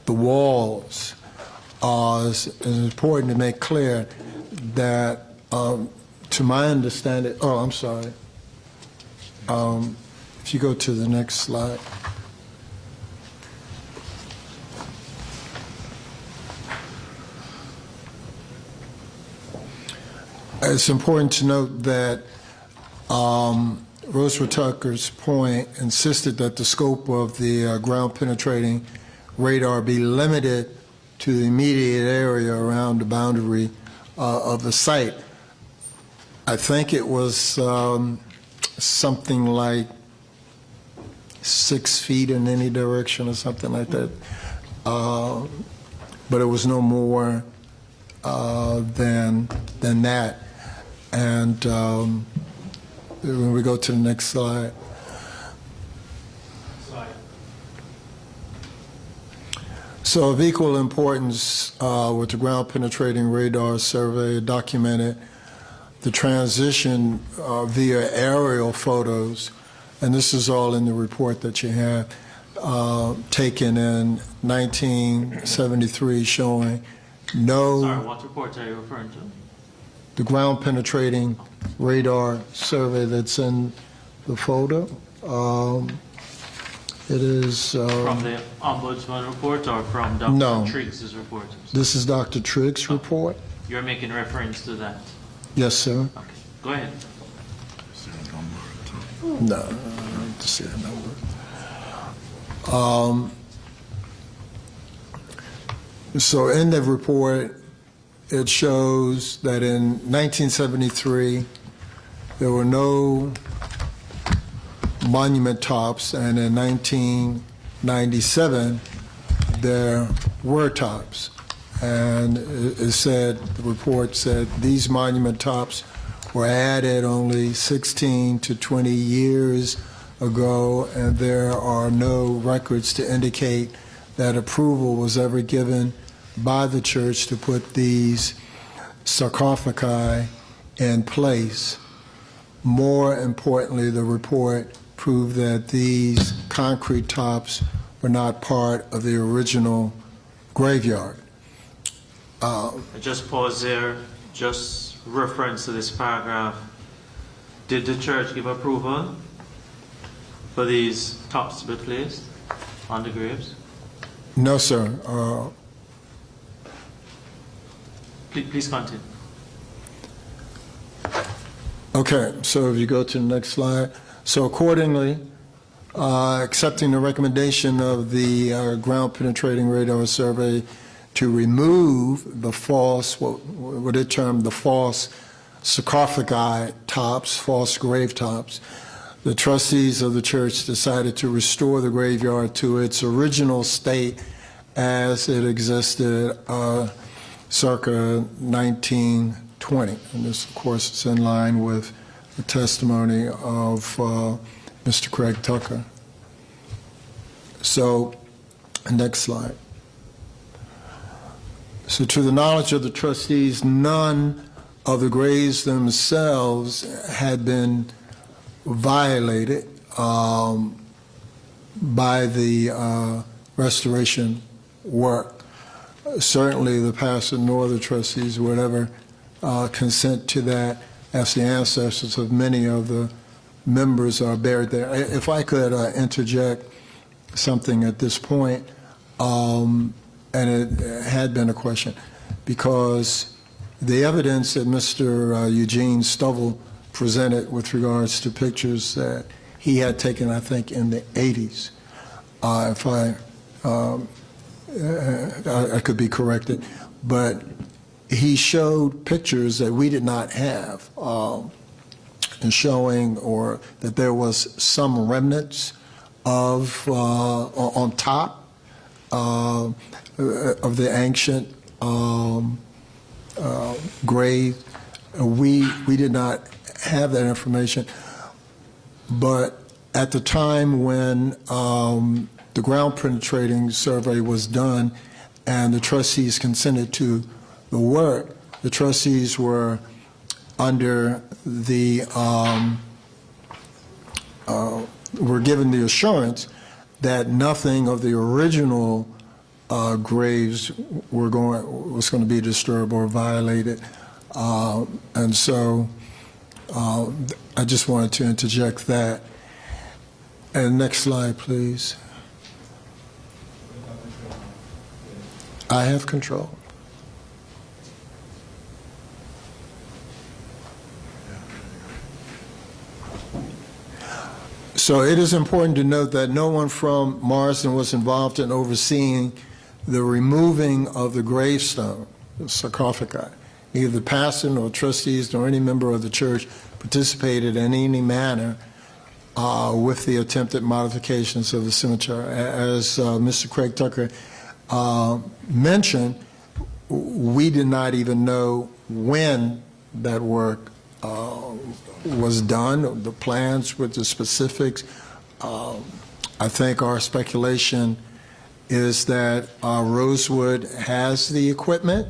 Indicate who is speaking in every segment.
Speaker 1: the walls. It's important to make clear that, to my understanding, oh, I'm sorry. If you go to the next slide. It's important to note that Roosevelt Tucker's point insisted that the scope of the ground-penetrating radar be limited to the immediate area around the boundary of the site. I think it was something like 6 feet in any direction or something like that. But it was no more than that. And when we go to the next slide. So of equal importance with the ground penetrating radar survey documented the transition via aerial photos, and this is all in the report that you have, taken in 1973 showing no...
Speaker 2: Sorry, what report are you referring to?
Speaker 1: The ground penetrating radar survey that's in the photo. It is...
Speaker 2: from the Ombudsman report or from Dr. Triggs' report?
Speaker 1: This is Dr. Triggs' report.
Speaker 2: You're making reference to that?
Speaker 1: Yes, sir.
Speaker 2: Okay, go ahead.
Speaker 1: No, I don't need to see the number. So in the report, it shows that in 1973, there were no monument tops, and in 1997, there were tops. And it said, the report said, these monument tops were added only 16 to 20 years ago, and there are no records to indicate that approval was ever given by the church to put these sarcophagi in place. More importantly, the report proved that these concrete tops were not part of the original graveyard.
Speaker 2: Just pause there, just reference to this paragraph. Did the church give approval for these tops to be placed on the graves?
Speaker 1: No, sir.
Speaker 2: Please continue.
Speaker 1: Okay, so if you go to the next slide. So accordingly, accepting the recommendation of the ground penetrating radar survey to remove the false, what it termed the false sarcophagi tops, false grave tops, the trustees of the church decided to restore the graveyard to its original state as it existed circa 1920. And this, of course, is in line with the testimony of Mr. Craig Tucker. So, next slide. So to the knowledge of the trustees, none of the graves themselves had been violated by the restoration work. Certainly the pastor nor the trustees would ever consent to that, as the ancestors of many of the members are buried there. If I could interject something at this point, and it had been a question, because the evidence that Mr. Eugene Stovall presented with regards to pictures that he had taken, I think, in the 80s, if I could be corrected, but he showed pictures that we did not have, and showing or that there was some remnants of on top of the ancient grave. We did not have that information, but at the time when the ground penetrating survey was done and the trustees consented to the work, the trustees were under the were given the assurance that nothing of the original graves was going to be disturbed or violated. And so I just wanted to interject that. And next slide, please. I have control. So it is important to note that no one from Marsden was involved in overseeing the removing of the gravestone, the sarcophagi. Neither the pastor nor trustees nor any member of the church participated in any manner with the attempted modifications of the cemetery. As Mr. Craig Tucker mentioned, we did not even know when that work was done, the plans with the specifics. I think our speculation is that Rosewood has the equipment,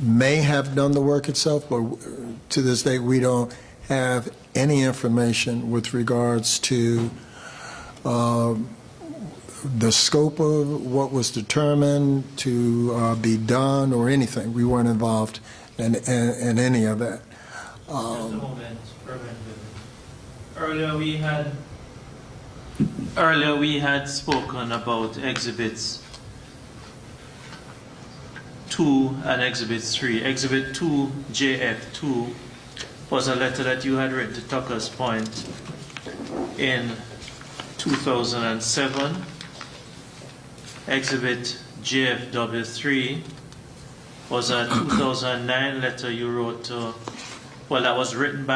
Speaker 1: may have done the work itself, but to this day we don't have any information with regards to the scope of what was determined to be done or anything. We weren't involved in any of that.
Speaker 2: Just a moment, Reverend. Earlier we had spoken about exhibits 2 and exhibit 3. Exhibit 2, JF2, was a letter that you had written to Tucker's Point in 2007. Exhibit JFW3 was a 2009 letter you wrote to, well, that was written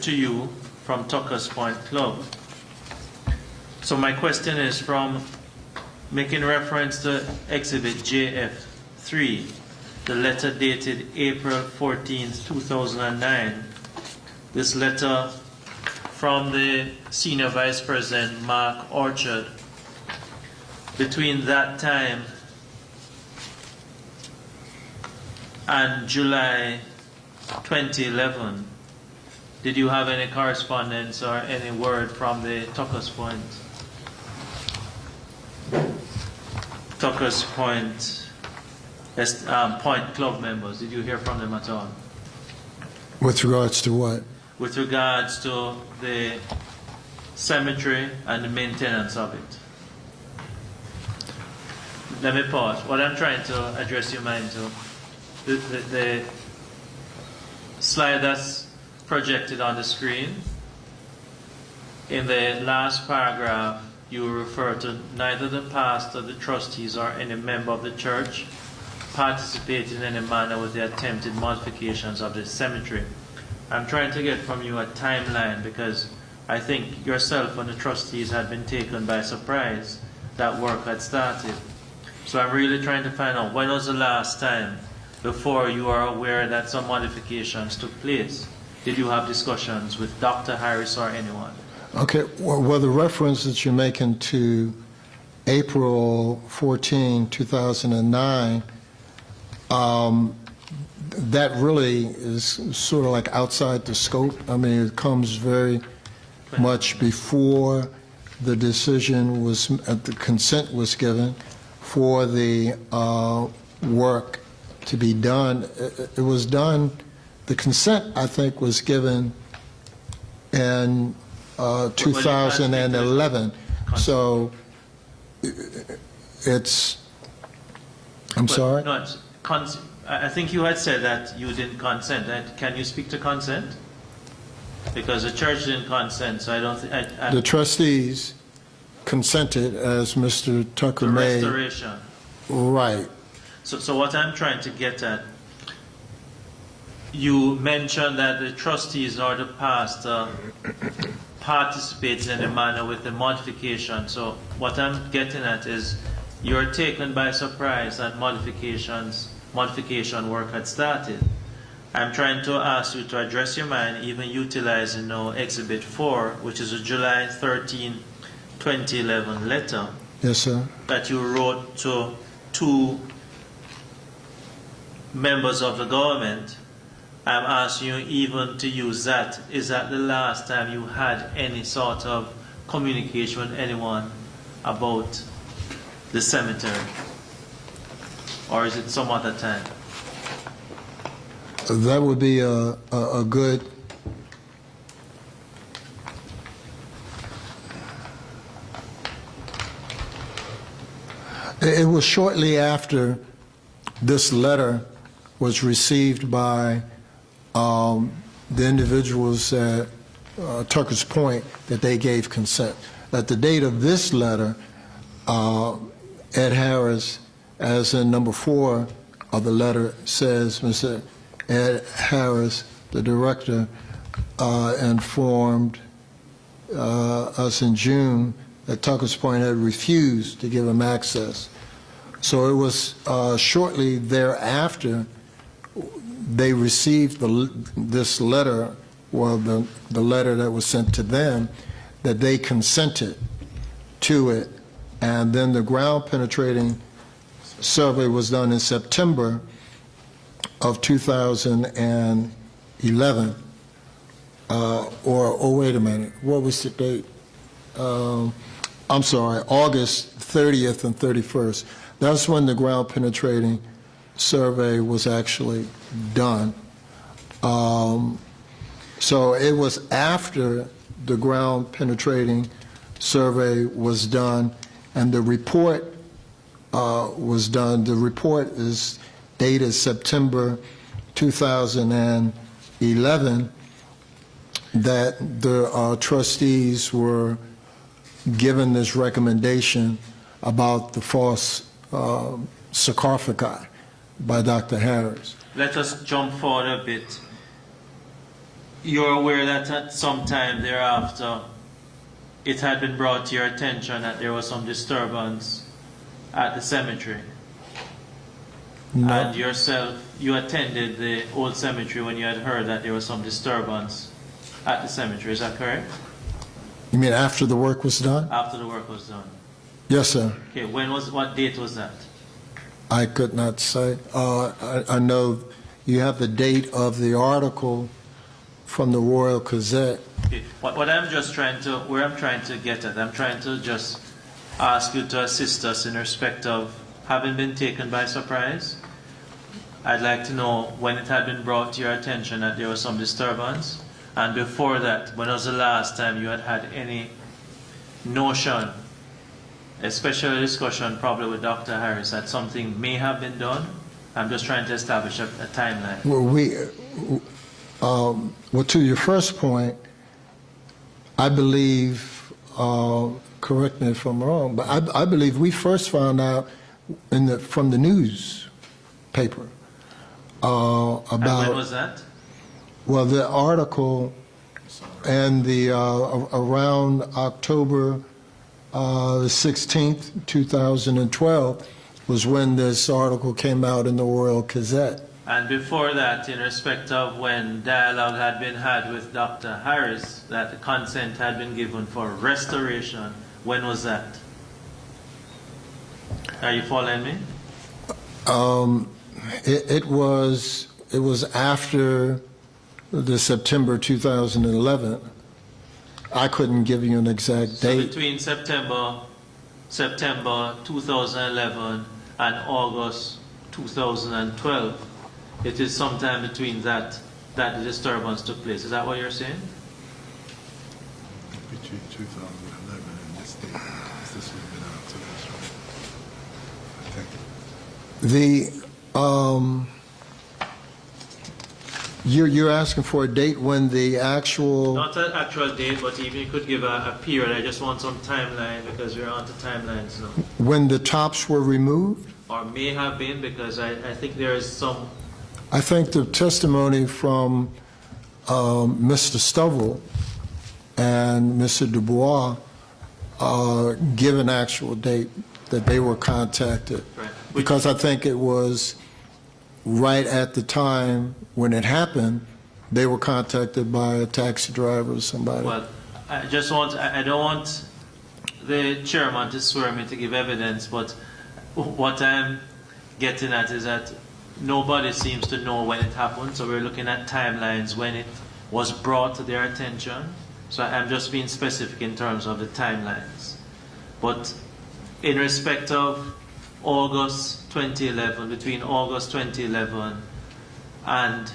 Speaker 2: to you from Tucker's Point Club. So my question is, from making reference to exhibit JF3, the letter dated April 14th, 2009, this letter from the Senior Vice President Mark Orchard, between that time and July 2011, did you have any correspondence or any word from the Tucker's Point Point Club members? Did you hear from them at all?
Speaker 1: With regards to what?
Speaker 2: With regards to the cemetery and the maintenance of it. Let me pause. What I'm trying to address your mind to, the slide that's projected on the screen, in the last paragraph, you refer to neither the pastor, the trustees, or any member of the church participated in any manner with the attempted modifications of the cemetery. I'm trying to get from you a timeline, because I think yourself and the trustees had been taken by surprise that work had started. So I'm really trying to find out, when was the last time before you are aware that some modifications took place? Did you have discussions with Dr. Harris or anyone?
Speaker 1: Okay, well, the reference that you're making to April 14, 2009, that really is sort of like outside the scope. I mean, it comes very much before the decision was, the consent was given for the work to be done. It was done, the consent, I think, was given in 2011. So it's, I'm sorry?
Speaker 2: No, I think you had said that you didn't consent. Can you speak to consent? Because the church didn't consent, so I don't think...
Speaker 1: The trustees consented, as Mr. Tucker
Speaker 2: to
Speaker 1: made.
Speaker 2: restoration.
Speaker 1: Right.
Speaker 2: So what I'm trying to get at, you mentioned that the trustees or the pastor participated in a manner with the modification. So what I'm getting at is, you're taken by surprise that modification work had started. I'm trying to ask you to address your mind, even utilizing now Exhibit 4, which is a July 13, 2011 letter.
Speaker 1: Yes, sir.
Speaker 2: That you wrote to 2 members of the government. I'm asking you even to use that. Is that the last time you had any sort of communication with anyone about the cemetery? Or is it some other time?
Speaker 1: That would be a good. It was shortly after this letter was received by the individuals at Tucker's Point that they gave consent. At the date of this letter, Ed Harris, as in number 4 of the letter, says, Mr. Ed Harris, the director, informed us in June that Tucker's Point had refused to give him access. So it was shortly thereafter they received this letter, well, the letter that was sent to them, that they consented to it. And then the ground penetrating survey was done in September of 2011. Or wait a minute, what was the date? I'm sorry, August 30th and 31st. That's when the ground penetrating survey was actually done. So it was after the ground penetrating survey was done and the report was done. The report is dated September 2011 that the trustees were given this recommendation about the false sarcophagi by Dr. Harris.
Speaker 2: Let us jump forward a bit. You're aware that at some time thereafter, it had been brought to your attention that there was some disturbance at the cemetery.
Speaker 1: No.
Speaker 2: And yourself, you attended the old cemetery when you had heard that there was some disturbance at the cemetery. Is that correct?
Speaker 1: You mean after the work was done?
Speaker 2: After the work was done.
Speaker 1: Yes, sir.
Speaker 2: Okay, what date was that?
Speaker 1: I could not say. I know you have the date of the article from the Royal Gazette.
Speaker 2: Okay. What I'm just trying to, where I'm trying to get at, I'm trying to just ask you to assist us in respect of having been taken by surprise. I'd like to know when it had been brought to your attention that there was some disturbance, and before that, when was the last time you had had any notion, especially a discussion probably with Dr. Harris, that something may have been done? I'm just trying to establish a timeline.
Speaker 1: Well, to your first point, I believe, correct me if I'm wrong, but I believe we first found out from the newspaper about.
Speaker 2: And when was that?
Speaker 1: Well, the article and the around October 16th, 2012 was when this article came out in the Royal Gazette.
Speaker 2: And before that, in respect of when dialogue had been had with Dr. Harris, that the consent had been given for restoration, when was that? Are you following me?
Speaker 1: It was after the September 2011. I couldn't give you an exact
Speaker 2: So
Speaker 1: date.
Speaker 2: between September 2011 and August 2012, it is sometime between that the disturbance took place. Is that what you're saying?
Speaker 3: Between 2011 and this date, because this would have been out to this, right? I think.
Speaker 1: You're asking for a date when the actual.
Speaker 2: Not an actual date, but even you could give a period. I just want some timeline because we're on to timelines now.
Speaker 1: When the tops were removed?
Speaker 2: Or may have been, because I think there is some.
Speaker 1: I think the testimony from Mr. Stovall and Mr. Dubois give an actual date that they were contacted.
Speaker 2: Right.
Speaker 1: Because I think it was right at the time when it happened, they were contacted by a taxi driver or somebody.
Speaker 2: Well, I don't want the chairman to swear me to give evidence, but what I'm getting at is that nobody seems to know when it happened, so we're looking at timelines when it was brought to their attention. So I'm just being specific in terms of the timelines. But in respect of August 2011, between August 2011 and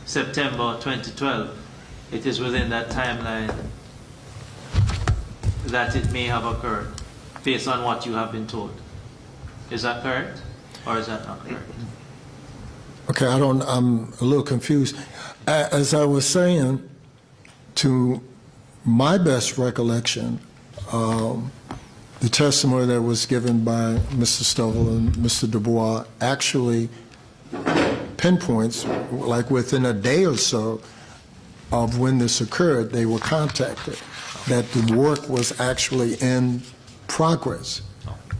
Speaker 2: September 2012, it is within that timeline that it may have occurred, based on what you have been told. Is that correct, or is that not correct?
Speaker 1: Okay, I'm a little confused. As I was saying, to my best recollection, the testimony that was given by Mr. Stovall and Mr. Dubois actually pinpoints, like within a day or so of when this occurred, they were contacted, that the work was actually in progress.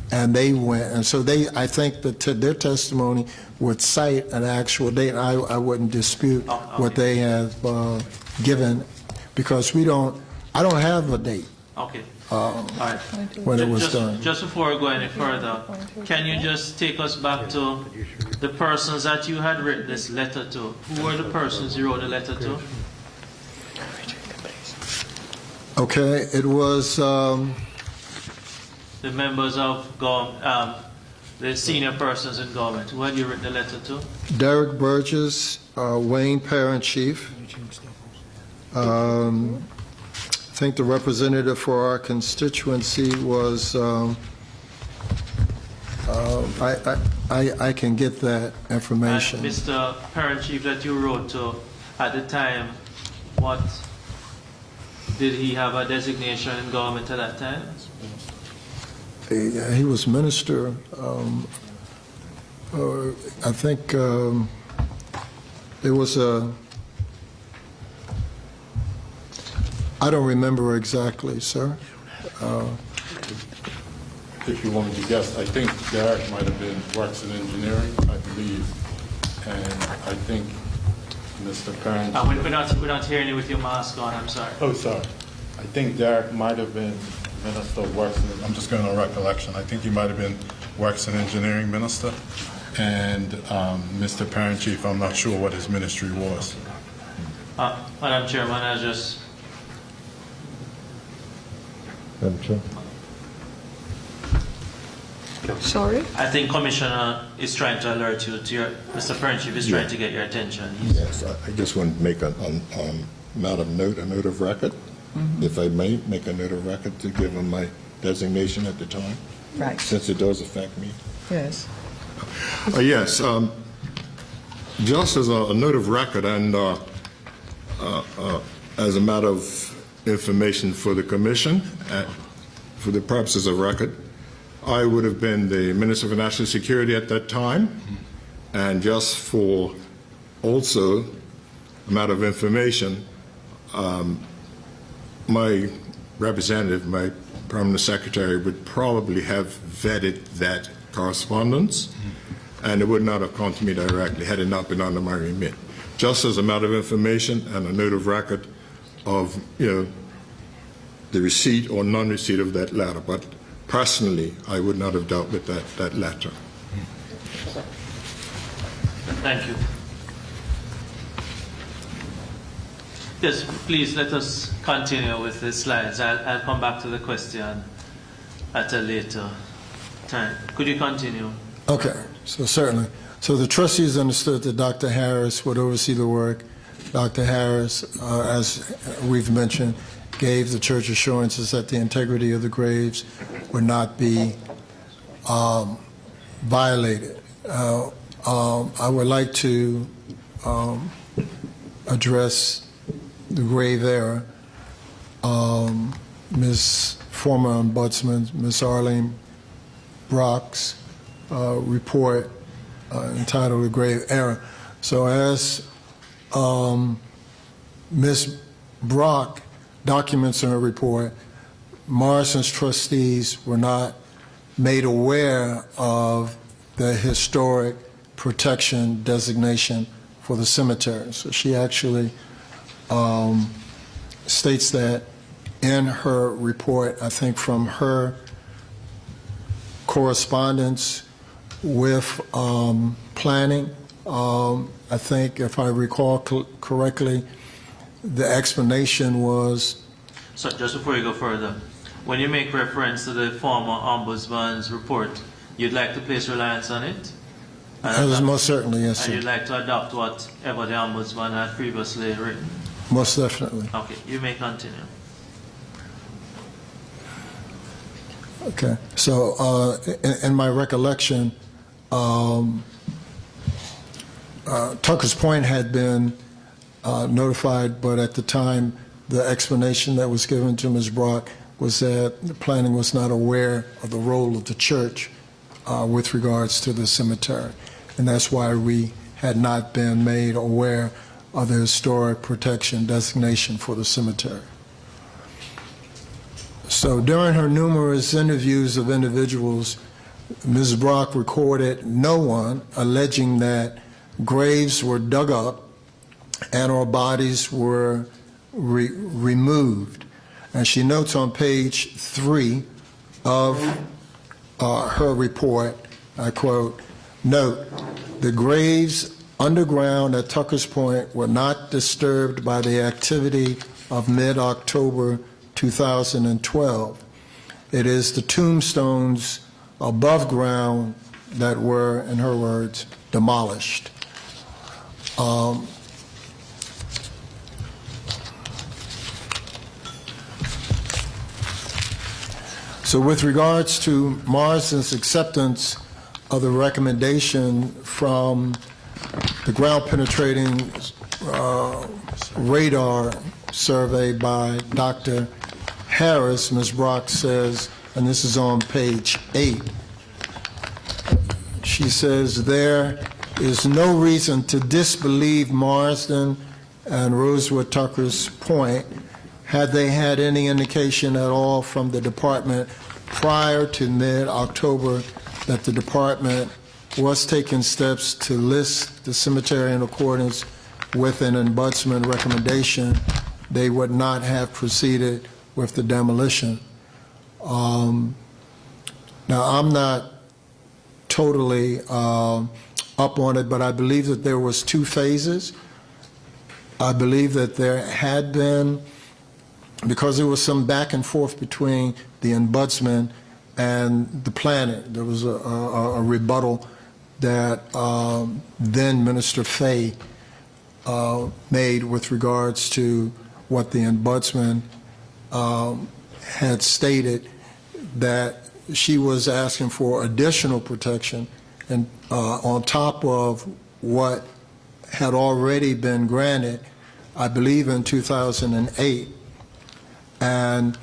Speaker 1: And they went, and so I think that their testimony would cite an actual date. I wouldn't dispute what they have given, because I don't have a date.
Speaker 2: Okay. All right.
Speaker 1: When it was done.
Speaker 2: Just before we go any further, can you just take us back to the persons that you had written this letter to? Who were the persons you wrote the letter to?
Speaker 1: Okay, it was
Speaker 2: The members of the senior persons in government. Who had you written the letter to?
Speaker 1: Derek Burgess, Wayne Parent Chief. I think the representative for our constituency was, I can get that information.
Speaker 2: And Mr. Parent Chief that you wrote to at the time, what did he have a designation in government at that time?
Speaker 1: He was minister. I think there was I don't remember exactly, sir.
Speaker 3: If you want me to guess, I think Derek might have been works in engineering, I believe, and I think Mr. Parent.
Speaker 2: We're not hearing you with your mask on. I'm sorry.
Speaker 3: Oh, sorry. I think Derek might have been Minister of Works. I'm just going on recollection. I think he might have been Works and Engineering Minister, and Mr. Parent Chief, I'm not sure what his ministry was.
Speaker 2: Madam Chairman, I just.
Speaker 1: Madam Chair.
Speaker 4: Sorry?
Speaker 2: I think Commissioner is trying to alert you to your. Mr. Parent Chief is trying to get your attention.
Speaker 5: Yes, I just want to make a note of record, if I may, make a note of record to give him my designation at the time,
Speaker 4: Right.
Speaker 5: since it does affect me.
Speaker 4: Yes.
Speaker 5: Yes, just as a note of record and as a matter of information for the commission, for the purposes of record, I would have been the Minister for National Security at that time, and just for also a matter of information, my representative, my permanent secretary, would probably have vetted that correspondence, and it would not have come to me directly had it not been under my remit. Just as a matter of information and a note of record of, the receipt or non-receipt of that letter. But personally, I would not have dealt with that letter.
Speaker 2: Thank you. Yes, please let us continue with the slides. I'll come back to the question at a later time. Could you continue?
Speaker 1: Okay, so certainly. So the trustees understood that Dr. Harris would oversee the work. Dr. Harris, as we've mentioned, gave the church assurances that the integrity of the graves would not be violated. I would like to address the grave error. Former Ombudsman Ms. Arlene Brock's report entitled "The Grave Error." So as Ms. Brock documents in her report, Morrison's trustees were not made aware of the historic protection designation for the cemetery. So she actually states that in her report. I think from her correspondence with planning, I think if I recall correctly, the explanation was.
Speaker 2: So just before you go further, when you make reference to the former ombudsman's report, you'd like to place reliance on it?
Speaker 1: Most certainly, yes,
Speaker 2: And you'd
Speaker 1: sir.
Speaker 2: like to adopt whatever the ombudsman had previously written?
Speaker 1: Most definitely.
Speaker 2: Okay, you may continue.
Speaker 1: Okay. So in my recollection, Tucker's Point had been notified, but at the time, the explanation that was given to Ms. Brock was that the planning was not aware of the role of the church with regards to the cemetery. And that's why we had not been made aware of the historic protection designation for the cemetery. So during her numerous interviews of individuals, Ms. Brock recorded no one alleging that graves were dug up and or bodies were removed. And she notes on page 3 of her report, I quote, "Note, the graves underground at Tucker's Point were not disturbed by the activity of mid-October 2012. It is the tombstones above ground that were, in her words, demolished." So with regards to Marsden's acceptance of the recommendation from the ground penetrating radar survey by Dr. Harris, Ms. Brock says, and this is on page 8, she says, "There is no reason to disbelieve Marsden and Rosewood Tucker's Point had they had any indication at all from the department prior to mid-October that the department was taking steps to list the cemetery in accordance with an ombudsman recommendation, they would not have proceeded with the demolition." Now, I'm not totally up on it, but I believe that there was 2 phases. I believe that there had been, because there was some back and forth between the ombudsman and the planner, there was a rebuttal that then Minister Fay made with regards to what the ombudsman had stated, that she was asking for additional protection and on top of what had already been granted, I believe in 2008. And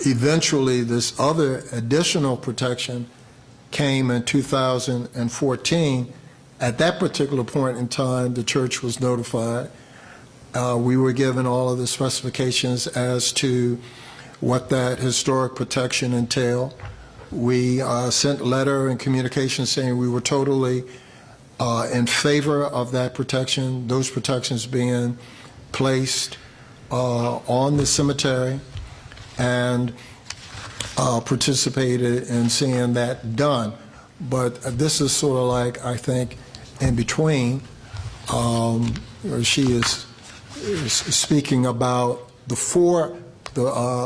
Speaker 1: eventually this other additional protection came in 2014. At that particular point in time, the church was notified. We were given all of the specifications as to what that historic protection entailed. We sent letter and communication saying we were totally in favor of that protection, those protections being placed on the cemetery, and participated in seeing that done. But this is sort of like, I think, in between. She is speaking about the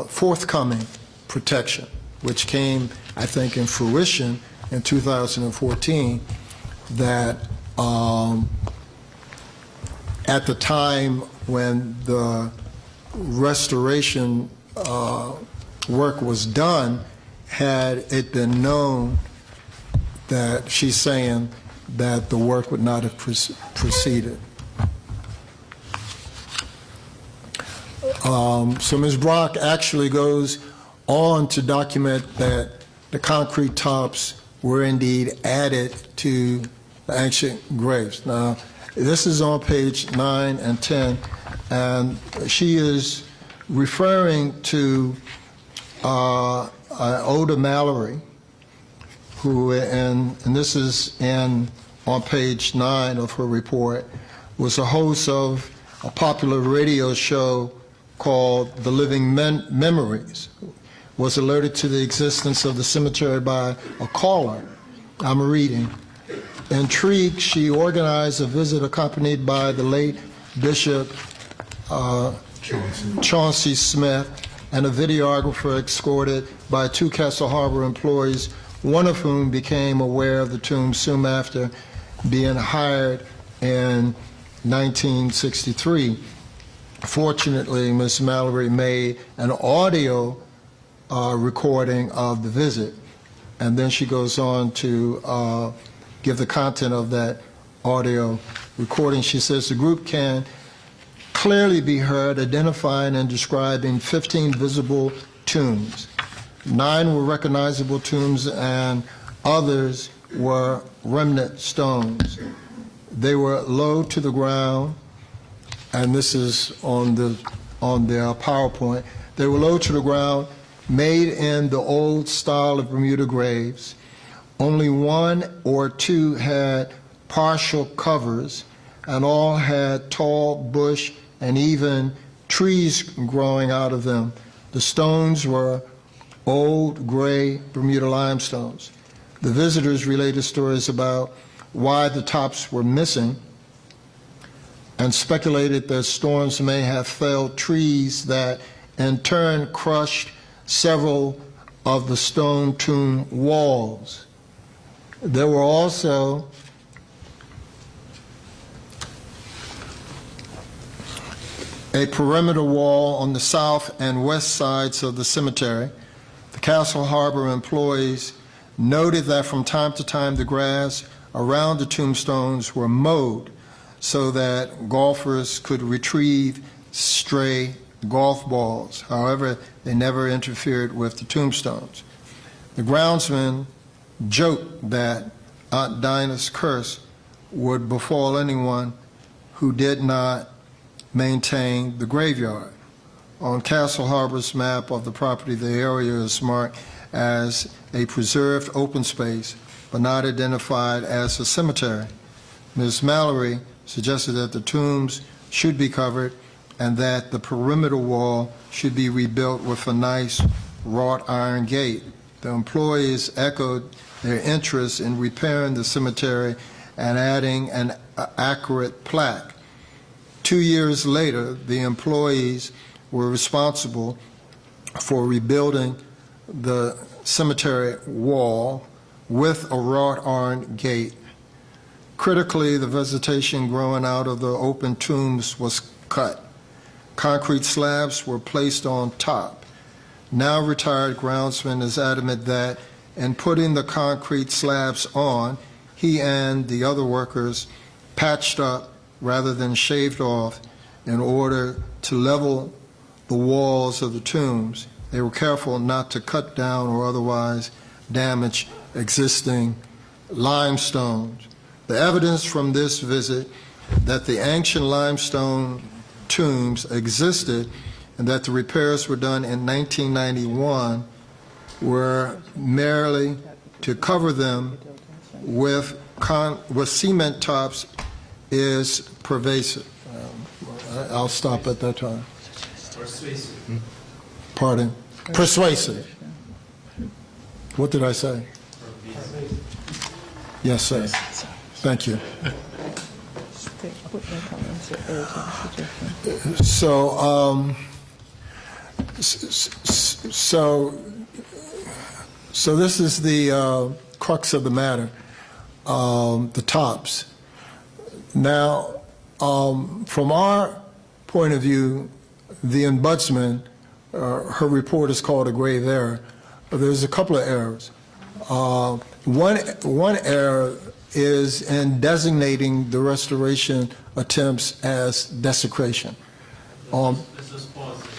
Speaker 1: forthcoming protection, which came, I think, in fruition in 2014, that at the time when the restoration work was done, had it been known that she's saying that the work would not have proceeded. So Ms. Brock actually goes on to document that the concrete tops were indeed added to the ancient graves. Now, this is on page 9 and 10, and she is referring to Oda Mallory, who, and this is on page 9 of her report, was a host of a popular radio show called The Living Memories, was alerted to the existence of the cemetery by a caller. I'm reading. Intrigued, she organized a visit accompanied by the late Bishop Chauncey Smith and a videographer escorted by 2 Castle Harbor employees, one of whom became aware of the tomb soon after being hired in 1963. Fortunately, Ms. Mallory made an audio recording of the visit, and then she goes on to give the content of that audio recording. She says the group can clearly be heard identifying and describing 15 visible tombs. 9 were recognizable tombs and others were remnant stones. They were low to the ground, and this is on their PowerPoint. They were low to the ground, made in the old style of Bermuda graves. Only 1 or 2 had partial covers, and all had tall bush and even trees growing out of them. The stones were old gray Bermuda limestones. The visitors related stories about why the tops were missing and speculated that storms may have felled trees that in turn crushed several of the stone tomb walls. There were also a perimeter wall on the south and west sides of the cemetery. The Castle Harbor employees noted that from time to time the grass around the tombstones were mowed so that golfers could retrieve stray golf balls. However, they never interfered with the tombstones. The groundsman joked that Aunt Dinah's curse would befall anyone who did not maintain the graveyard. On Castle Harbor's map of the property, the area is marked as a preserved open space, but not identified as a cemetery. Ms. Mallory suggested that the tombs should be covered and that the perimeter wall should be rebuilt with a nice wrought iron gate. The employees echoed their interest in repairing the cemetery and adding an accurate plaque. 2 years later, the employees were responsible for rebuilding the cemetery wall with a wrought iron gate. Critically, the vegetation growing out of the open tombs was cut. Concrete slabs were placed on top. Now retired groundsman is adamant that in putting the concrete slabs on, he and the other workers patched up rather than shaved off in order to level the walls of the tombs. They were careful not to cut down or otherwise damage existing limestones. The evidence from this visit that the ancient limestone tombs existed and that the repairs were done in 1991 were merely to cover them with cement tops is pervasive. I'll stop at that time.
Speaker 2: Persuasive.
Speaker 1: Pardon? Persuasive. What did I say? Yes, sir. Thank you. So, so this is the crux of the matter, the tops. Now, from our point of view, the ombudsman, her report is called a grave error. There's a couple of errors. One error is in designating the restoration attempts as desecration.
Speaker 2: Let's just pause it.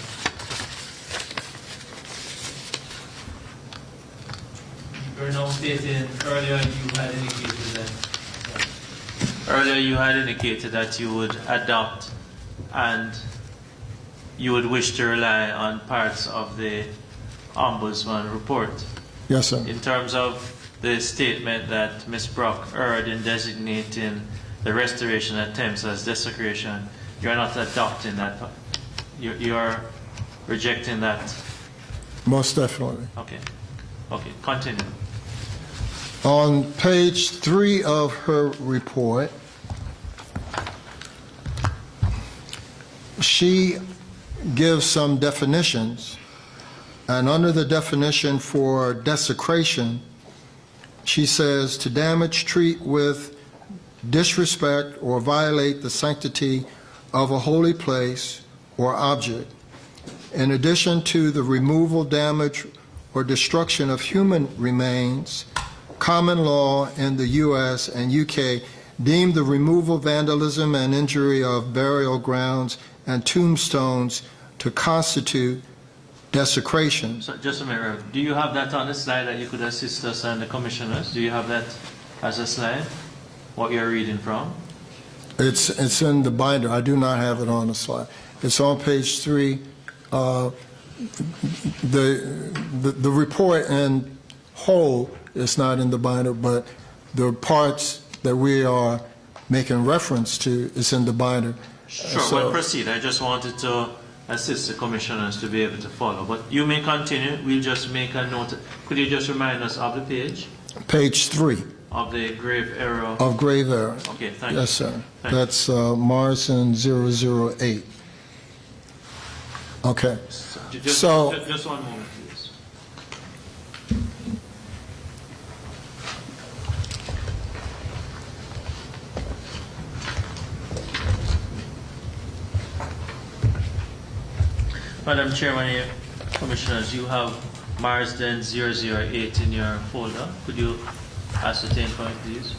Speaker 2: You're now stating earlier you had indicated that you would adopt and you would wish to rely on parts of the Ombudsman report.
Speaker 1: Yes, sir.
Speaker 2: In terms of the statement that Ms. Brock erred in designating the restoration attempts as desecration, you're not adopting that. You're rejecting that.
Speaker 1: Most definitely.
Speaker 2: Okay. Okay, continue.
Speaker 1: On page 3 of her report, she gives some definitions And under the definition for desecration, she says to damage, treat with disrespect, or violate the sanctity of a holy place or object. In addition to the removal, damage, or destruction of human remains, common law in the U.S. and U.K. deemed the removal, vandalism, and injury of burial grounds and tombstones to constitute desecration.
Speaker 2: So just a minute, do you have that on the slide that you could assist us and the commissioners? Do you have that as a slide, what you're reading from?
Speaker 1: It's in the binder. I do not have it on the slide. It's on page 3. The report in whole is not in the binder, but the parts that we are making reference to is in the binder.
Speaker 2: Sure,
Speaker 1: So-
Speaker 2: well, proceed. I just wanted to assist the commissioners to be able to follow. But you may continue. We'll just make a note. Could you just remind us of the page
Speaker 1: Page 3
Speaker 2: of the grave error?
Speaker 1: of grave error.
Speaker 2: Okay, thank you.
Speaker 1: Yes, sir.
Speaker 2: Thank you.
Speaker 1: That's Marsden 008. Okay.
Speaker 2: Just one moment, please. Madam Chairman, Commissioners, you have Marsden 008 in your folder. Could you ascertain for me, please?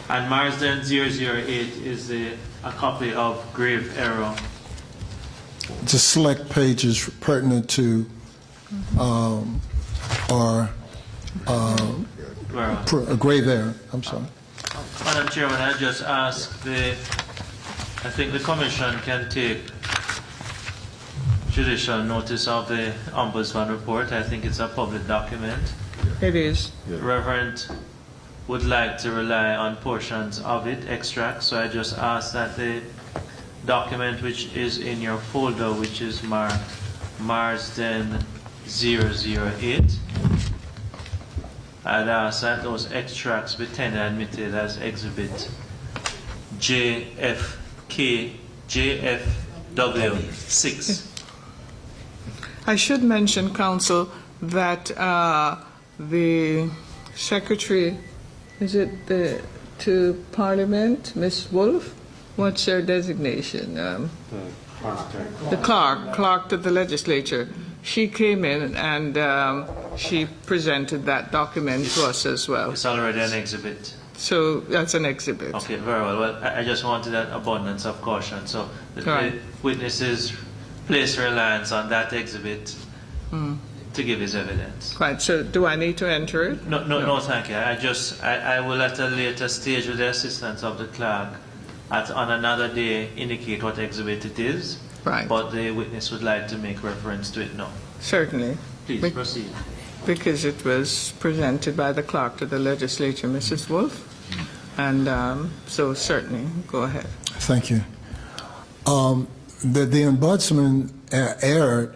Speaker 2: And Marsden 008 is a copy of grave error.
Speaker 1: To select pages pertinent to or
Speaker 2: Where?
Speaker 1: grave error. I'm sorry.
Speaker 2: Madam Chairman, I just ask I think the Commission can take judicial notice of the Ombudsman report. I think it's a public document.
Speaker 4: It is.
Speaker 2: Reverend would like to rely on portions of it, extracts, so I just ask that the document which is in your folder, which is marked Marsden 008, I'd ask that those extracts be tendered admitted as exhibit JFW6.
Speaker 4: I should mention, Council, that the Secretary, is it to Parliament, Ms. Wolf? What's her designation? The clerk to the legislature. She came in and she presented that document to us as well.
Speaker 2: It's already an exhibit.
Speaker 4: So that's an exhibit.
Speaker 2: Okay, very well. Well, I just wanted that abundance of caution. So the
Speaker 4: Right.
Speaker 2: witnesses place reliance on that exhibit to give his evidence.
Speaker 4: Right, so do I need to enter it?
Speaker 2: No, thank you. I will at a later stage, with the assistance of the clerk, on another day, indicate what exhibit it is.
Speaker 4: Right.
Speaker 2: But the witness would like to make reference to it now.
Speaker 4: Certainly.
Speaker 2: Please
Speaker 4: Be-
Speaker 2: proceed.
Speaker 4: Because it was presented by the clerk to the legislature, Mrs. Wolf. And so certainly, go ahead.
Speaker 1: Thank you. The ombudsman erred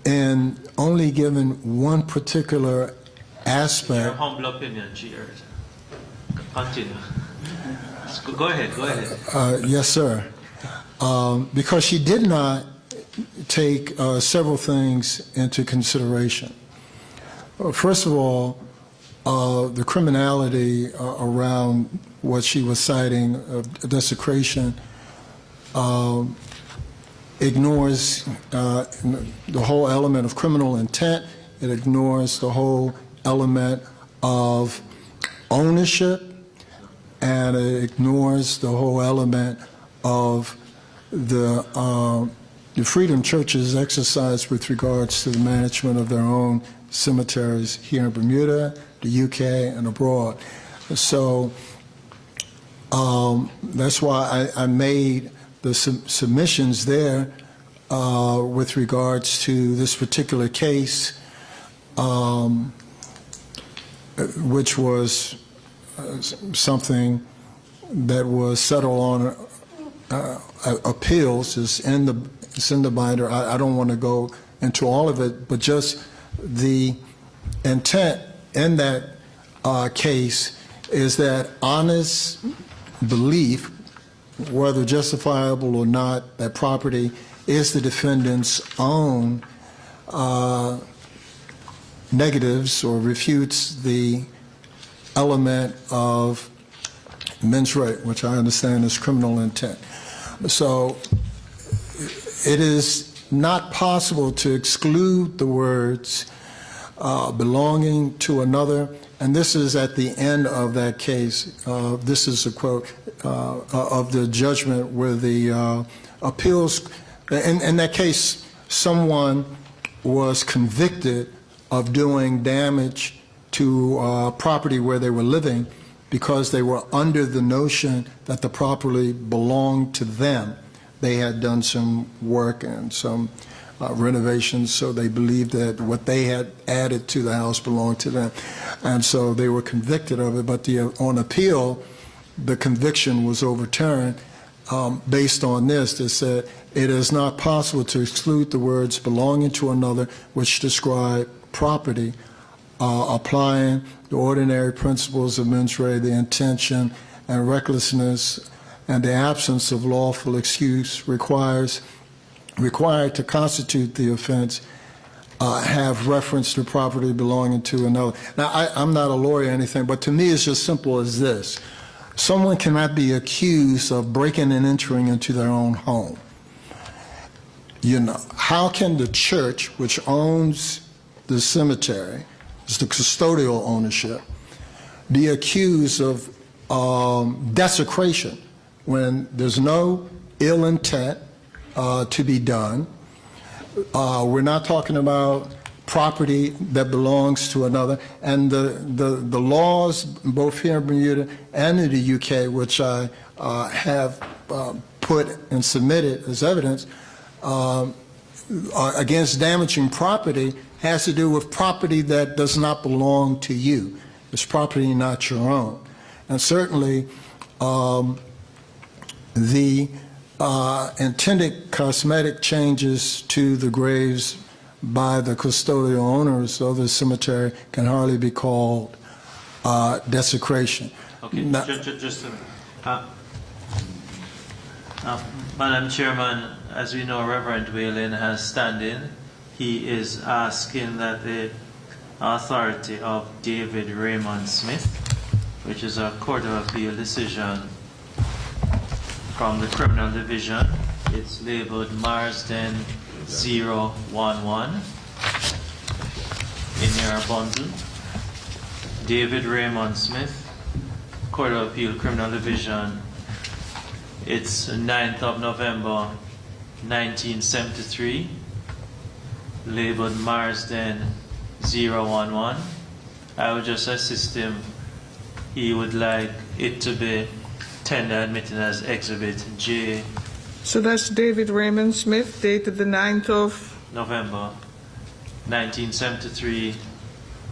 Speaker 1: in only giving one particular
Speaker 2: Your
Speaker 1: aspect.
Speaker 2: humble opinion, she erred. Continue. Go ahead.
Speaker 1: Yes, sir. Because she did not take several things into consideration. First of all, the criminality around what she was citing, desecration, ignores the whole element of criminal intent. It ignores the whole element of ownership, and it ignores the whole element of the freedom churches exercise with regards to the management of their own cemeteries here in Bermuda, the UK, and abroad. So That's why I made the submissions there with regards to this particular case, which was something that was settled on appeals. It's in the binder. I don't want to go into all of it, but just the intent in that case is that honest belief, whether justifiable or not, that property is the defendant's own, negatives or refutes the element of mens rea, which I understand is criminal intent. So it is not possible to exclude the words belonging to another, and this is at the end of that case. This is a quote of the judgment where the appeals, in that case, someone was convicted of doing damage to property where they were living because they were under the notion that the property belonged to them. They had done some work and some renovations, so they believed that what they had added to the house belonged to them. And so they were convicted of it, but on appeal, the conviction was overturned based on this. They said it is not possible to exclude the words belonging to another, which describe property, applying the ordinary principles of mens rea, the intention and recklessness and the absence of lawful excuse required to constitute the offense have reference to property belonging to another. Now, I'm not a lawyer or anything, but to me it's just simple as this. Someone cannot be accused of breaking and entering into their own home. You know, how can the church, which owns the cemetery, is the custodial ownership, be accused of desecration when there's no ill intent to be done? We're not talking about property that belongs to another. And the laws, both here in Bermuda and in the UK, which I have put and submitted as evidence, against damaging property has to do with property that does not belong to you. It's property not your own. And certainly the intended cosmetic changes to the graves by the custodial owners of the cemetery can hardly be called desecration.
Speaker 2: Okay,
Speaker 1: Now,
Speaker 2: just Madam Chairman, as we know, Reverend Whalen has standing. He is asking that the authority of David Raymond Smith, which is a Court of Appeal decision from the Criminal Division, it's labeled Marsden 011 in your bundle. David Raymond Smith, Court of Appeal, Criminal Division. It's 9th of November 1973, labeled Marsden 011. I would just assist him. He would like it to be tender admitted as Exhibit J.
Speaker 4: So that's David Raymond Smith, dated the 9th of
Speaker 2: November 1973,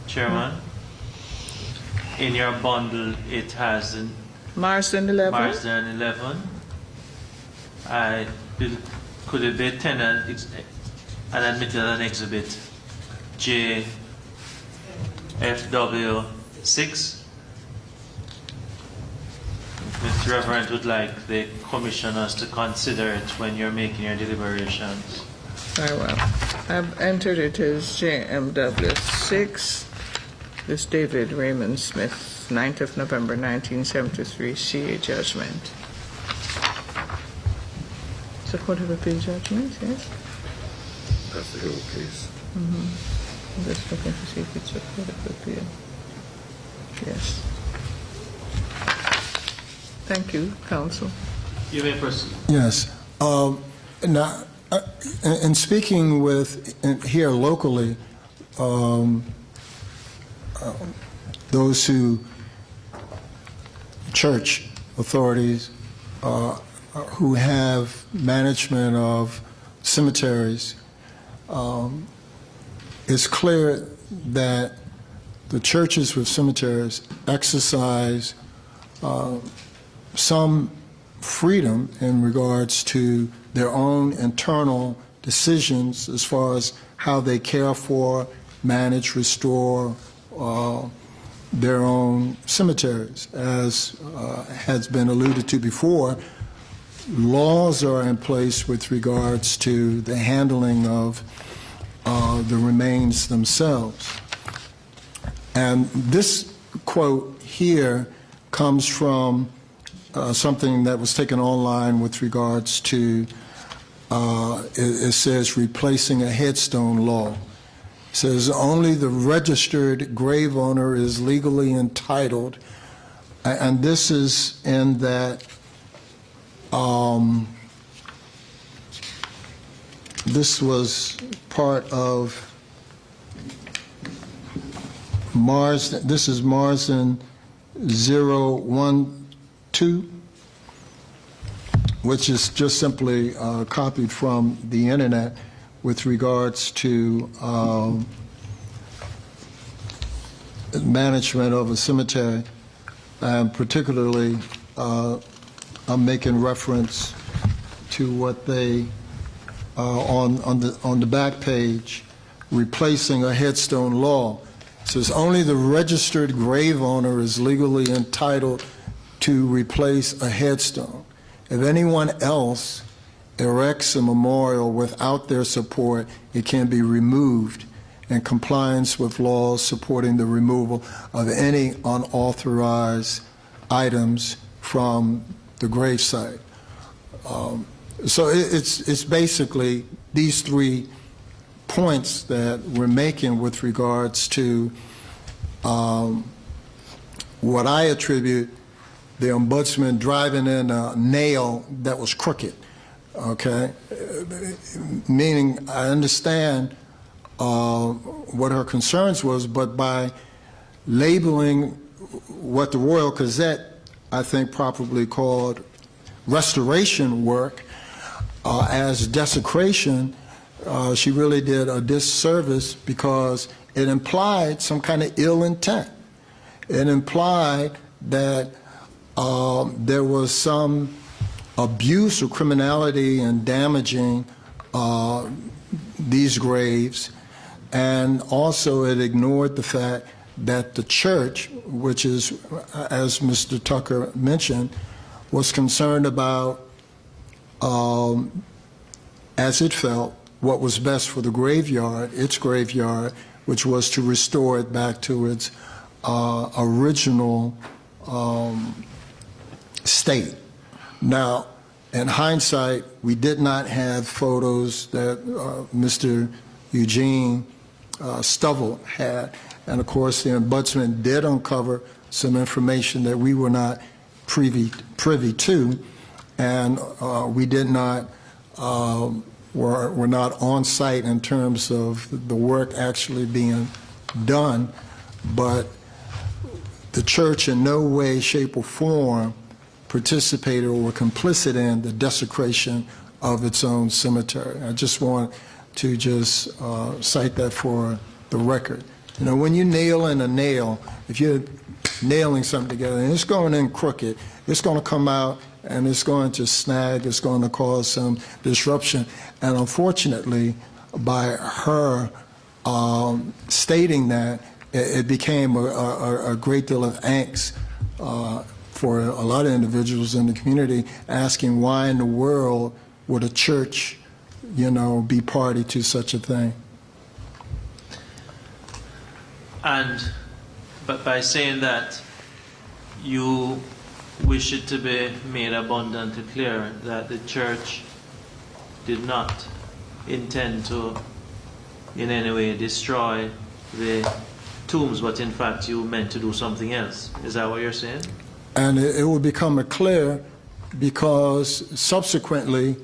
Speaker 2: Chairman. In your bundle, it has the
Speaker 4: Marsden 11.
Speaker 2: Marsden 11. Could it be tender and admitted as an Exhibit J FW 6? Mr. Reverend would like the commissioners to consider it when you're making your deliberations.
Speaker 4: Very well. I've entered it as JMW 6. This David Raymond Smith, 9th of November 1973, CA judgment. It's a Court of Appeal judgment, yes?
Speaker 5: That's the whole case.
Speaker 4: I'm just looking to see if it's a Court of Appeal. Yes. Thank you, counsel.
Speaker 2: You may proceed.
Speaker 1: yes. Now, in speaking with here locally, those who church authorities who have management of cemeteries, it's clear that the churches with cemeteries exercise some freedom in regards to their own internal decisions as far as how they care for, manage, restore their own cemeteries. As has been alluded to before, laws are in place with regards to the handling of the remains themselves. And this quote here comes from something that was taken online with regards to, it says, replacing a headstone law. It says, only the registered grave owner is legally entitled, and this is in that, this was part of Marsden, this is Marsden 012, which is just simply copied from the internet with regards to management of a cemetery, and particularly I'm making reference to what they on the back page, replacing a headstone law. It says only the registered grave owner is legally entitled to replace a headstone. If anyone else erects a memorial without their support, it can be removed in compliance with laws supporting the removal of any unauthorized items from the gravesite. So it's basically these 3 points that we're making with regards to what I attribute the ombudsman driving in a nail that was crooked, okay? Meaning I understand what her concerns was, but by labeling what the Royal Gazette, I think, properly called restoration work as desecration, she really did a disservice because it implied some kind of ill intent. It implied that there was some abuse or criminality in damaging these graves, and also it ignored the fact that the church, which is, as Mr. Tucker mentioned, was concerned about, as it felt, what was best for the graveyard, its graveyard, which was to restore it back to its original state. Now, in hindsight, we did not have photos that Mr. Eugene Stovall had, and of course the ombudsman did uncover some information that we were not privy to, and we did not were not on site in terms of the work actually being done, but the church in no way, shape, or form participated or were complicit in the desecration of its own cemetery. I just want to just cite that for the record. You know, when you nail in a nail, if you're nailing something together and it's going in crooked, it's going to come out and it's going to snag, it's going to cause some disruption. And unfortunately, by her stating that, it became a great deal of angst for a lot of individuals in the community, asking why in the world would a church, you know, be party to such a thing.
Speaker 2: But by saying that, you wish it to be made abundantly clear that the church did not intend to in any way destroy the tombs, but in fact you meant to do something else. Is that what you're saying?
Speaker 1: And it will become clear because subsequently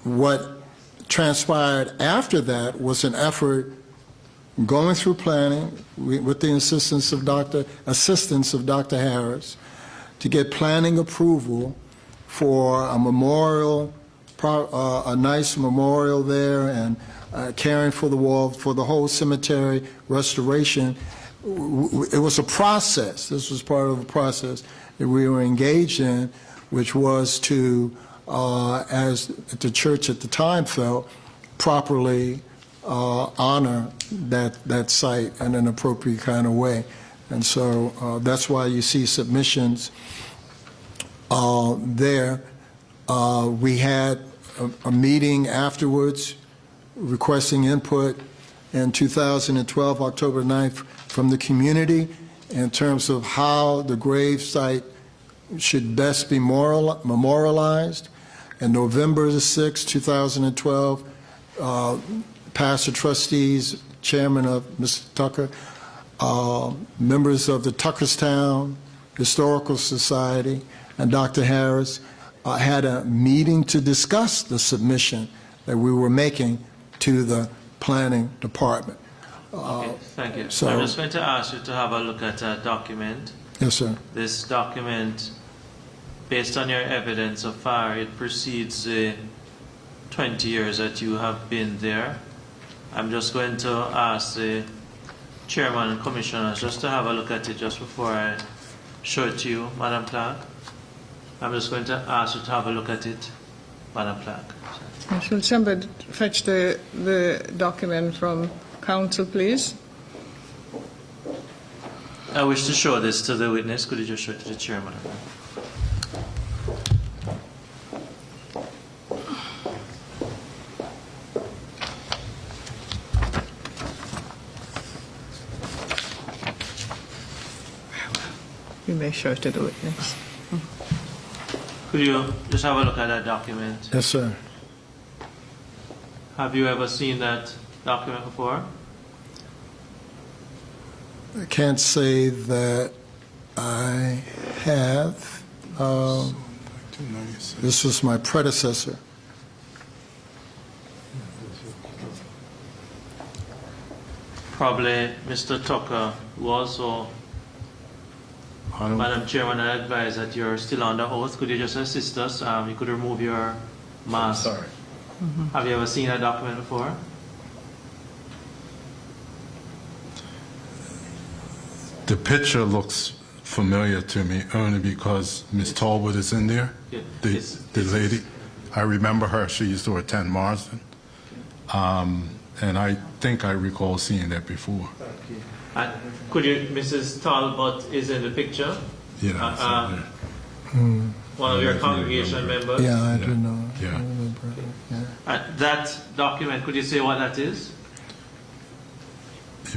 Speaker 1: what transpired after that was an effort going through planning with the assistance of Dr. Harris to get planning approval for a memorial, a nice memorial there, and caring for the wall, for the whole cemetery restoration. It was a process. This was part of a process that we were engaged in, which was to, as the church at the time felt, properly honor that site in an appropriate kind of way. And so that's why you see submissions there. We had a meeting afterwards requesting input in 2012, October 9th, from the community in terms of how the grave site should best be memorialized. And November the 6th, 2012, pastor trustees, chairman of Mr. Tucker, members of the Tuckerstown Historical Society, and Dr. Harris had a meeting to discuss the submission that we were making to the planning department.
Speaker 2: Okay, thank you.
Speaker 1: so-
Speaker 2: I'm just going to ask you to have a look at a document.
Speaker 1: Yes, sir.
Speaker 2: This document, based on your evidence so far, it precedes the 20 years that you have been there. I'm just going to ask the chairman and commissioners just to have a look at it just before I show it to you, Madam Clerk. I'm just going to ask you to have a look at it, Madam Clerk.
Speaker 4: Should somebody fetch the document from council, please?
Speaker 2: I wish to show this to the witness. Could you just show it to the chairman?
Speaker 4: You may show it to the witness.
Speaker 2: Could you just have a look at that document?
Speaker 1: Yes, sir.
Speaker 2: Have you ever seen that document before?
Speaker 1: I can't say that I have. This was my predecessor.
Speaker 2: Probably Mr. Tucker, who also, Madam Chairman, I advise that you're still under oath. Could you just assist us? You could remove your mask.
Speaker 3: Sorry.
Speaker 2: Have you ever seen that document before?
Speaker 3: The picture looks familiar to me only because Miss Talbot is in there,
Speaker 2: Yeah,
Speaker 3: the lady. I remember her. She used to attend Marsden. And I think I recall seeing that before.
Speaker 2: And could you, Mrs. Talbot is in the picture?
Speaker 3: Yeah.
Speaker 2: One of your congregation members?
Speaker 1: Yeah, I do know.
Speaker 3: Yeah.
Speaker 2: That document, could you say what that is?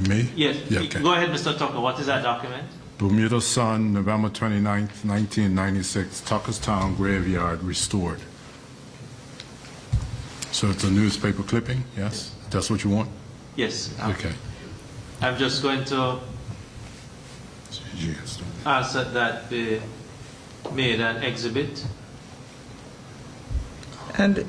Speaker 3: Me?
Speaker 2: Yes.
Speaker 3: Yeah, okay.
Speaker 2: Go ahead, Mr. Tucker. What is that document?
Speaker 3: Bermuda Sun, November 29th, 1996, Tuckerstown Graveyard restored. So it's a newspaper clipping, yes? That's what you want?
Speaker 2: Yes.
Speaker 3: Okay.
Speaker 2: I'm just going to ask that that be made an exhibit.
Speaker 4: And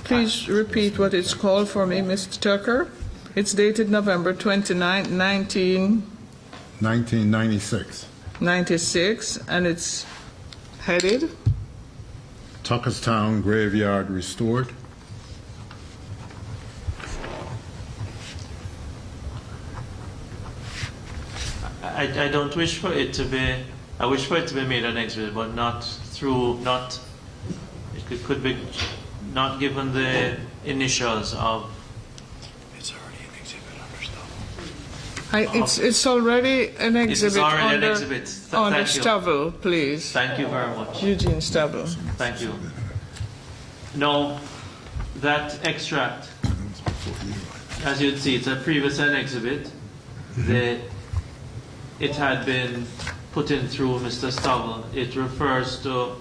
Speaker 4: please repeat what it's called for me, Mr. Tucker. It's dated November 29,
Speaker 3: 1996.
Speaker 4: 1996, and it's headed?
Speaker 3: Tuckerstown Graveyard restored.
Speaker 2: I don't wish for it to be, I wish for it to be made an exhibit, but not through, not, it could be not given the initials of.
Speaker 6: It's already an exhibit under stuff.
Speaker 4: It's already an exhibit
Speaker 2: already an
Speaker 4: under,
Speaker 2: exhibit.
Speaker 4: under
Speaker 2: Thank you.
Speaker 4: Stubble, please.
Speaker 2: Thank you very much.
Speaker 4: Eugene Stubble.
Speaker 2: Thank you. No, that extract, as you'd see, it's a previous an exhibit. It had been put in through Mr. Stubble. It refers to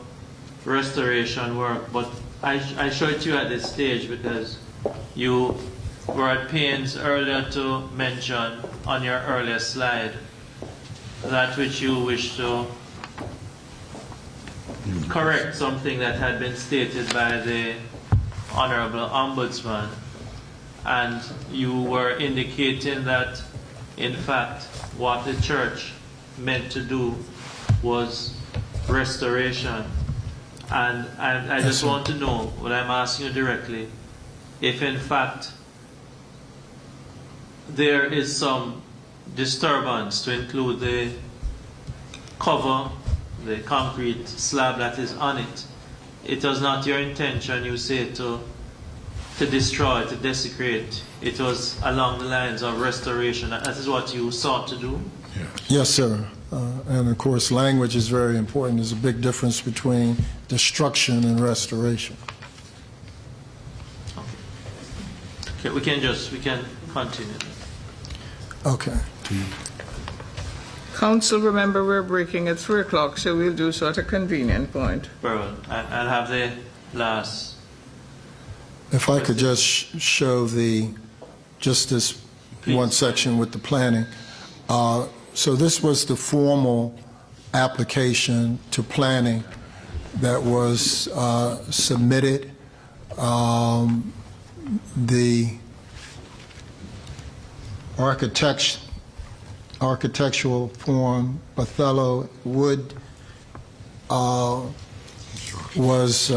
Speaker 2: restoration work, but I show it to you at this stage because you were at pains earlier to mention on your earlier slide that which you wish to correct something that had been stated by the Honorable Ombudsman. and you were indicating that, in fact, what the church meant to do was restoration. And I
Speaker 1: Yes,
Speaker 2: just
Speaker 1: sir.
Speaker 2: want to know, what I'm asking you directly, if in fact there is some disturbance to include the cover, the concrete slab that is on it. It was not your intention, you say, to destroy, to desecrate. It was along the lines of restoration. That is what you sought to do.
Speaker 1: Yes, sir. And of course, language is very important. There's a big difference between destruction and restoration.
Speaker 2: Okay, we can continue.
Speaker 1: Okay.
Speaker 4: Council, remember we're breaking at 3 o'clock, so we'll do so at a convenient point.
Speaker 2: Very well. I'll have the last.
Speaker 1: If I could just show just this one section with the planning. So this was the formal application to planning that was submitted. The architectural form, Othello Wood, was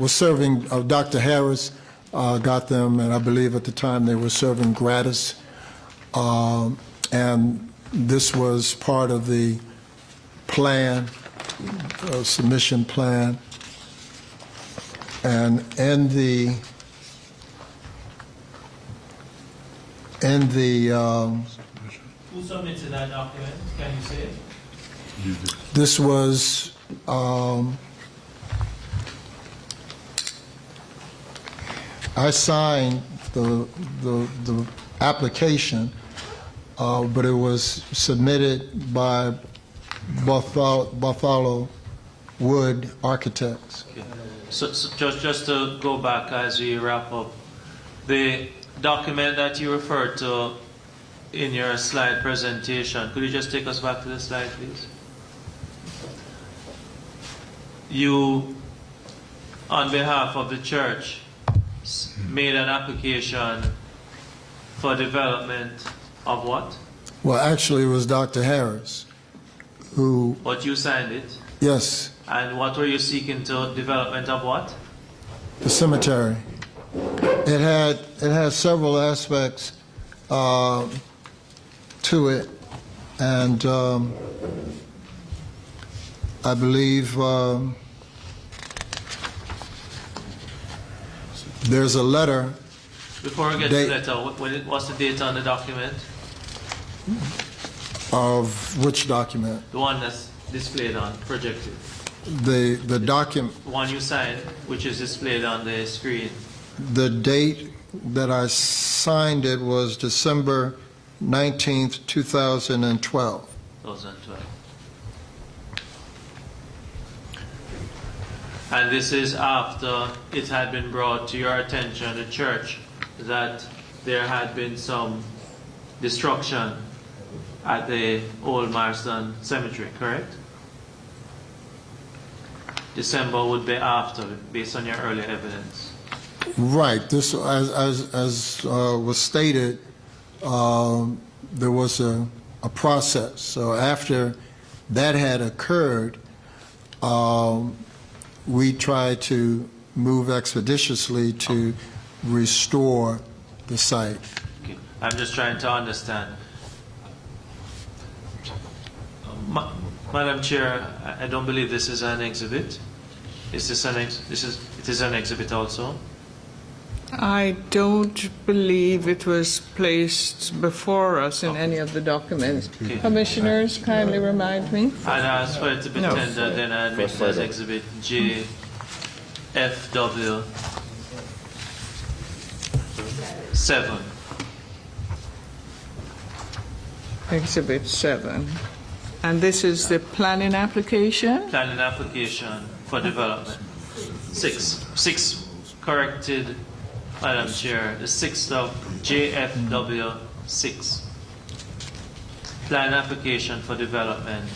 Speaker 1: serving Dr. Harris got them, and I believe at the time they were serving gratis. And this was part of the plan, submission plan. And in the
Speaker 2: Who submitted that document? Can you say?
Speaker 1: this was I signed the application, but it was submitted by Buffalo Wood Architects.
Speaker 2: Okay. So just to go back as we wrap up, the document that you referred to in your slide presentation, could you just take us back to the slide, please? You, on behalf of the church, made an application for development of what?
Speaker 1: Well, actually, it was Dr. Harris who,
Speaker 2: But you signed it.
Speaker 1: yes,
Speaker 2: And what were you seeking to development of what?
Speaker 1: the cemetery. It had several aspects to it, and I believe there's a letter.
Speaker 2: Before we get to the letter, what's the date on the document?
Speaker 1: Of which document?
Speaker 2: The one that's displayed on, projected.
Speaker 1: The document,
Speaker 2: The one you signed, which is displayed on the screen.
Speaker 1: the date that I signed it was December 19th, 2012.
Speaker 2: 2012. And this is after it had been brought to your attention, the church, that there had been some destruction at the Old Marston Cemetery, correct? December would be after, based on your earlier evidence.
Speaker 1: Right. This, as was stated, there was a process. So after that had occurred, we tried to move expeditiously to restore the site.
Speaker 2: Okay. I'm just trying to understand. Madam Chair, I don't believe this is an exhibit. Is this it is an exhibit also?
Speaker 4: I don't believe it was placed before us in any of the documents.
Speaker 2: Okay.
Speaker 4: Commissioners, kindly remind me.
Speaker 2: I'd ask for it to be
Speaker 4: No.
Speaker 2: tendered, then I admit it as exhibit JFW 7.
Speaker 4: Exhibit 7. And this is the planning application?
Speaker 2: Planning application for development. 6 corrected, Madam Chair, the 6th of JFW 6. Plan application for development.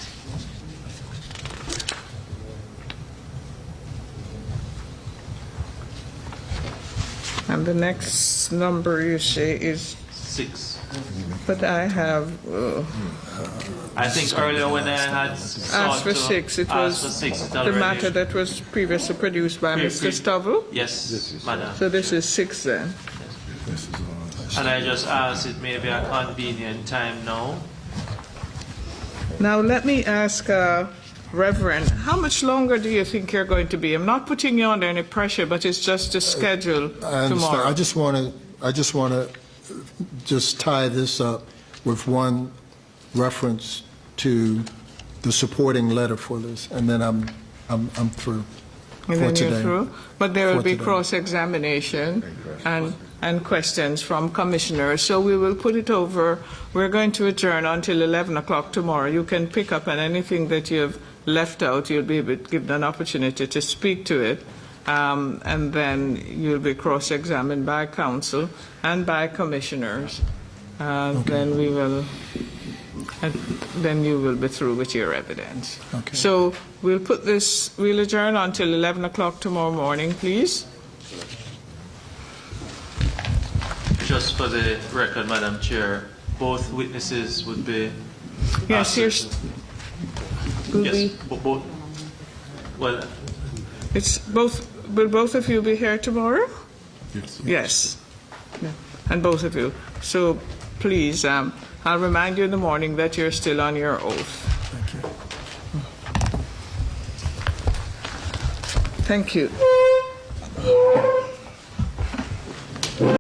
Speaker 4: And the next number you say is,
Speaker 2: 6.
Speaker 4: but I have,
Speaker 2: I think earlier when I had sought
Speaker 4: asked for
Speaker 2: to
Speaker 4: 6, it
Speaker 2: ask
Speaker 4: was
Speaker 2: for 6, it
Speaker 4: the
Speaker 2: already-
Speaker 4: matter that was previously produced by Mr. Stovall.
Speaker 2: Yes, madam.
Speaker 4: So this is 6 then.
Speaker 2: And I just asked it may be a convenient time now.
Speaker 4: Now, let me ask, Reverend, how much longer do you think you're going to be? I'm not putting you under any pressure, but it's just a schedule
Speaker 1: I understand.
Speaker 4: tomorrow.
Speaker 1: I just want to just tie this up with one reference to the supporting letter for this, and then I'm through
Speaker 4: And
Speaker 1: for
Speaker 4: then
Speaker 1: today.
Speaker 4: you're through? But there will
Speaker 1: For
Speaker 4: be
Speaker 1: today.
Speaker 4: cross-examination and questions from commissioners. So we will put it over. We're going to adjourn until 11 o'clock tomorrow. You can pick up on anything that you've left out. You'll be given an opportunity to speak to it. And then you'll be cross-examined by council and by commissioners. Then we will, and then you will be through with your evidence.
Speaker 1: Okay.
Speaker 4: So we'll adjourn until 11 o'clock tomorrow morning, please.
Speaker 2: Just for the record, Madam Chair, both witnesses would be.
Speaker 4: Yes, here's, will
Speaker 2: Yes,
Speaker 4: be,
Speaker 2: both. Well,
Speaker 4: it's both, will both of you be here tomorrow?
Speaker 3: Yes.
Speaker 4: Yes. Yeah. And both of you. So please, I'll remind you in the morning that you're still on your oath.
Speaker 1: Thank you.
Speaker 4: Thank you.